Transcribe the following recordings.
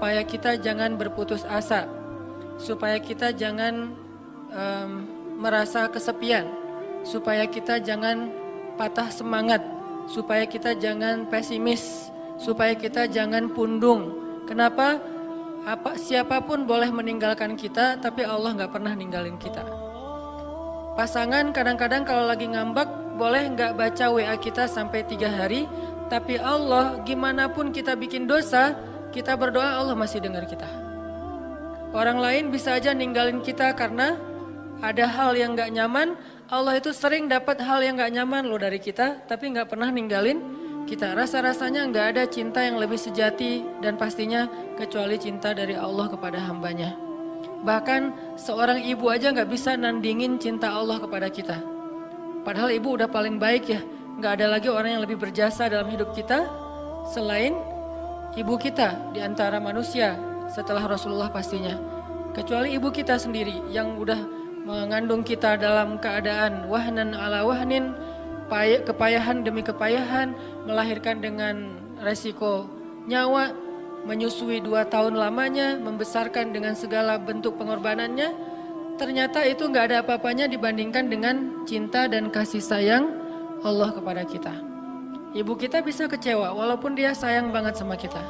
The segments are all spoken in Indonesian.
supaya kita jangan berputus asa, supaya kita jangan merasa kesepian, supaya kita jangan patah semangat, supaya kita jangan pesimis, supaya kita jangan pundung. Kenapa? Siapapun boleh meninggalkan kita, tapi Allah nggak pernah ninggalin kita. Pasangan kadang-kadang kalau lagi ngambek boleh nggak baca WA kita sampai 3 hari, tapi Allah gimana pun kita bikin dosa, kita berdoa Allah masih dengar kita. Orang lain bisa aja ninggalin kita karena ada hal yang nggak nyaman. Allah itu sering dapat hal yang nggak nyaman loh dari kita, tapi nggak pernah ninggalin kita. Rasa-rasanya nggak ada cinta yang lebih sejati dan pastinya kecuali cinta dari Allah kepada hambanya. Bahkan seorang ibu aja nggak bisa nandingin cinta Allah kepada kita. Padahal ibu udah paling baik ya. Nggak ada lagi orang yang lebih berjasa dalam hidup kita selain ibu kita di antara manusia setelah Rasulullah pastinya. Kecuali ibu kita sendiri yang udah mengandung kita dalam keadaan wahnan ala wahnin, kepayahan demi kepayahan, melahirkan dengan resiko nyawa, menyusui 2 tahun lamanya, membesarkan dengan segala bentuk pengorbanannya. Ternyata itu nggak ada apa-apanya dibandingkan dengan cinta dan kasih sayang Allah kepada kita. Ibu kita bisa kecewa walaupun dia sayang banget sama kita.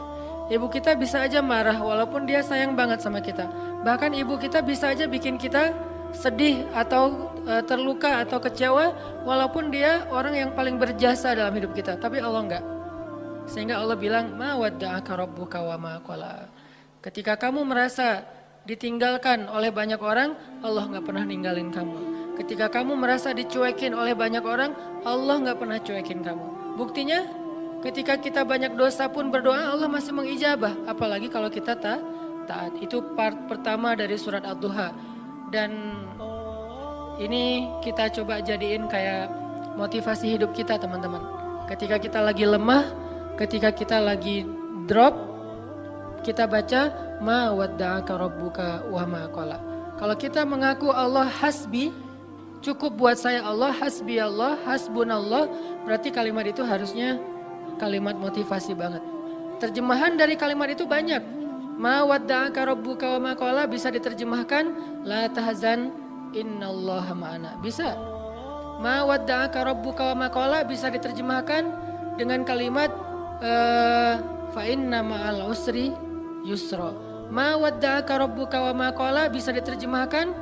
Ibu kita bisa aja marah walaupun dia sayang banget sama kita. Bahkan ibu kita bisa aja bikin kita sedih atau terluka atau kecewa walaupun dia orang yang paling berjasa dalam hidup kita. Tapi Allah enggak. Sehingga Allah bilang, ma wadda'aka rabbuka wa ma qala. Ketika kamu merasa ditinggalkan oleh banyak orang, Allah enggak pernah ninggalin kamu. Ketika kamu merasa dicuekin oleh banyak orang, Allah enggak pernah cuekin kamu. Buktinya, ketika kita banyak dosa pun berdoa, Allah masih mengijabah. Apalagi kalau kita taat. Itu part pertama dari surat Ad-Duha. Dan ini kita coba jadiin kayak motivasi hidup kita teman-teman. Ketika kita lagi lemah, ketika kita lagi drop, kita baca ma wadda'aka rabbuka wa ma qala. Kalau kita mengaku Allah hasbi, cukup buat saya Allah, hasbi Allah, hasbunallah, berarti kalimat itu harusnya kalimat motivasi banget. Terjemahan dari kalimat itu banyak. Ma wadda'aka rabbuka wa ma qala bisa diterjemahkan la tahzan innallaha ma'ana. Bisa. Ma wadda'aka rabbuka wa ma qala bisa diterjemahkan dengan kalimat fa inna ma'al usri yusra. Ma wadda'aka rabbuka wa ma qala bisa diterjemahkan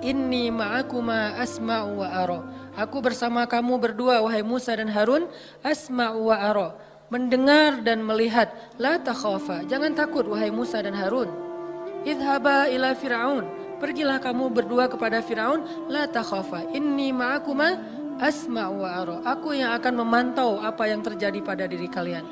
inni ma'akuma asma'u wa ara. Aku bersama kamu berdua wahai Musa dan Harun, asma'u wa ara. Mendengar dan melihat. La takhafa, jangan takut wahai Musa dan Harun. Idhaba ila Fir'aun, pergilah kamu berdua kepada Fir'aun. La takhafa, inni ma'akuma asma'u wa ara. Aku yang akan memantau apa yang terjadi pada diri kalian.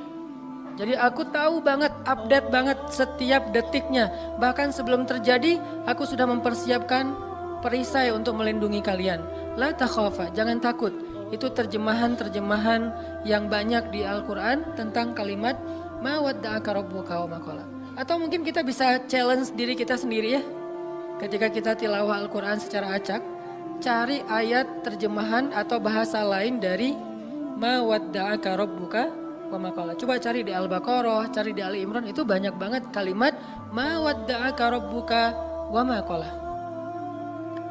Jadi aku tahu banget, update banget setiap detiknya. Bahkan sebelum terjadi, aku sudah mempersiapkan perisai untuk melindungi kalian. La takhafa, jangan takut. Itu terjemahan-terjemahan yang banyak di Al-Quran tentang kalimat ma wadda'aka rabbuka wa ma qala. Atau mungkin kita bisa challenge diri kita sendiri ya. Ketika kita tilawah Al-Quran secara acak, cari ayat terjemahan atau bahasa lain dari ma wadda'aka rabbuka wa ma qala. Coba cari di Al-Baqarah, cari di Ali Imran, itu banyak banget kalimat ma wadda'aka rabbuka wa ma qala.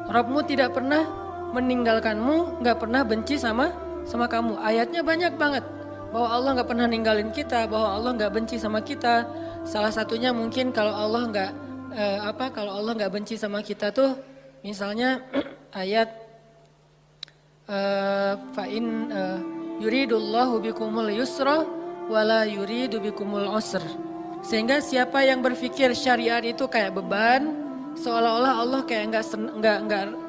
Rabbmu tidak pernah meninggalkanmu, nggak pernah benci sama kamu. Ayatnya banyak banget bahwa Allah nggak pernah ninggalin kita, bahwa Allah nggak benci sama kita. Salah satunya mungkin kalau Allah nggak benci sama kita tuh, misalnya ayat fa'in yuridullahu bikumul yusra wala yuridu bikumul usr. Sehingga siapa yang berpikir syariat itu kayak beban, seolah-olah Allah kayak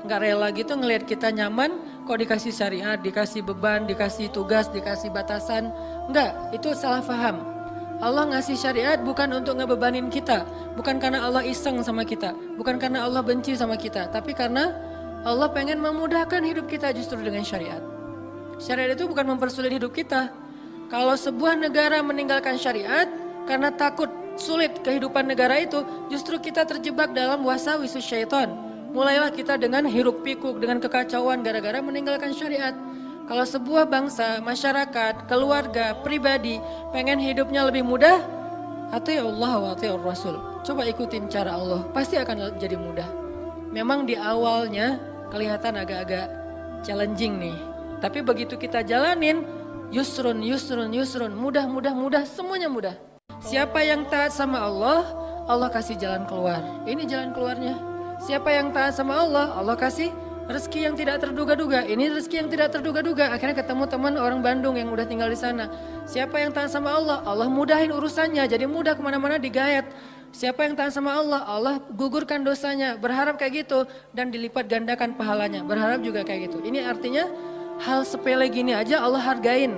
nggak rela gitu ngelihat kita nyaman, kok dikasih syariat, dikasih beban, dikasih tugas, dikasih batasan. Enggak, itu salah paham. Allah ngasih syariat bukan untuk ngebebanin kita, bukan karena Allah iseng sama kita, bukan karena Allah benci sama kita, tapi karena Allah pengen memudahkan hidup kita justru dengan syariat. Syariat itu bukan mempersulit hidup kita. Kalau sebuah negara meninggalkan syariat karena takut sulit kehidupan negara itu, justru kita terjebak dalam wasawisus syaitan. Mulailah kita dengan hiruk pikuk, dengan kekacauan gara-gara meninggalkan syariat. Kalau sebuah bangsa, masyarakat, keluarga, pribadi pengen hidupnya lebih mudah, Ati'ullah wa ati'ur Rasul. Coba ikutin cara Allah, pasti akan jadi mudah. Memang di awalnya kelihatan agak-agak challenging nih. Tapi begitu kita jalanin, yusrun, mudah, semuanya mudah. Siapa yang taat sama Allah, Allah kasih jalan keluar. Ini jalan keluarnya. Siapa yang taat sama Allah, Allah kasih rezeki yang tidak terduga-duga. Ini rezeki yang tidak terduga-duga. Akhirnya ketemu teman orang Bandung yang udah tinggal di sana. Siapa yang taat sama Allah, Allah mudahin urusannya. Jadi mudah kemana-mana digayat. Siapa yang taat sama Allah, Allah gugurkan dosanya. Berharap kayak gitu dan dilipat gandakan pahalanya. Berharap juga kayak gitu. Ini artinya hal sepele gini aja Allah hargain.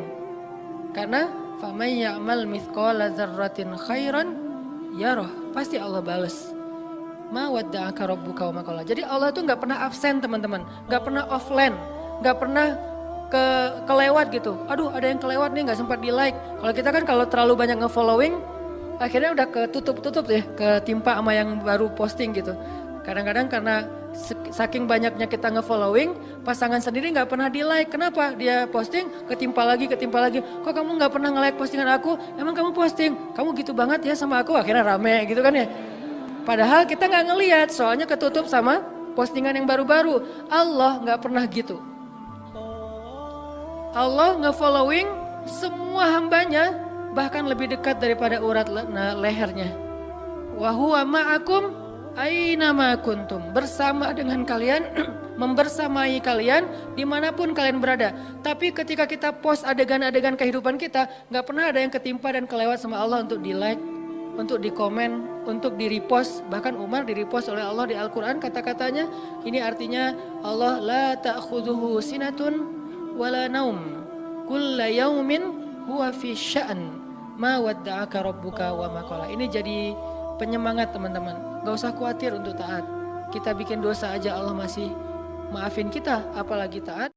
Karena faman ya'mal mithqala dzarratin khairan yarah. Pasti Allah balas. Ma wadda'aka rabbuka wa ma qala. Jadi Allah tuh nggak pernah absen teman-teman, nggak pernah offline, nggak pernah kelewat gitu. Aduh ada yang kelewat nih nggak sempat di like. Kalau kita kan kalau terlalu banyak nge-following, akhirnya udah ketutup ya, ketimpa sama yang baru posting gitu. Kadang-kadang karena saking banyaknya kita nge-following, pasangan sendiri nggak pernah di like. Kenapa? Dia posting ketimpa lagi. Kok kamu nggak pernah nge-like postingan aku? Emang kamu posting? Kamu gitu banget ya sama aku? Akhirnya rame gitu kan ya. Padahal kita nggak ngelihat, soalnya ketutup sama postingan yang baru-baru. Allah nggak pernah gitu. Allah nge-following semua hambanya, bahkan lebih dekat daripada urat lehernya. Wa huwa ma'akum aina ma kuntum. Bersama dengan kalian, membersamai kalian dimanapun kalian berada. Tapi ketika kita post adegan-adegan kehidupan kita, nggak pernah ada yang ketimpa dan kelewat sama Allah untuk di like, untuk di komen, untuk di repost. Bahkan Umar di repost oleh Allah di Al-Quran kata-katanya. Ini artinya Allah la ta'khudhuhu sinatun wala naum. Kulla yaumin huwa fi sya'an. Ma wadda'aka rabbuka wa ma qala. Ini jadi penyemangat teman-teman. Gak usah khawatir untuk taat. Kita bikin dosa aja Allah masih maafin kita, apalagi taat.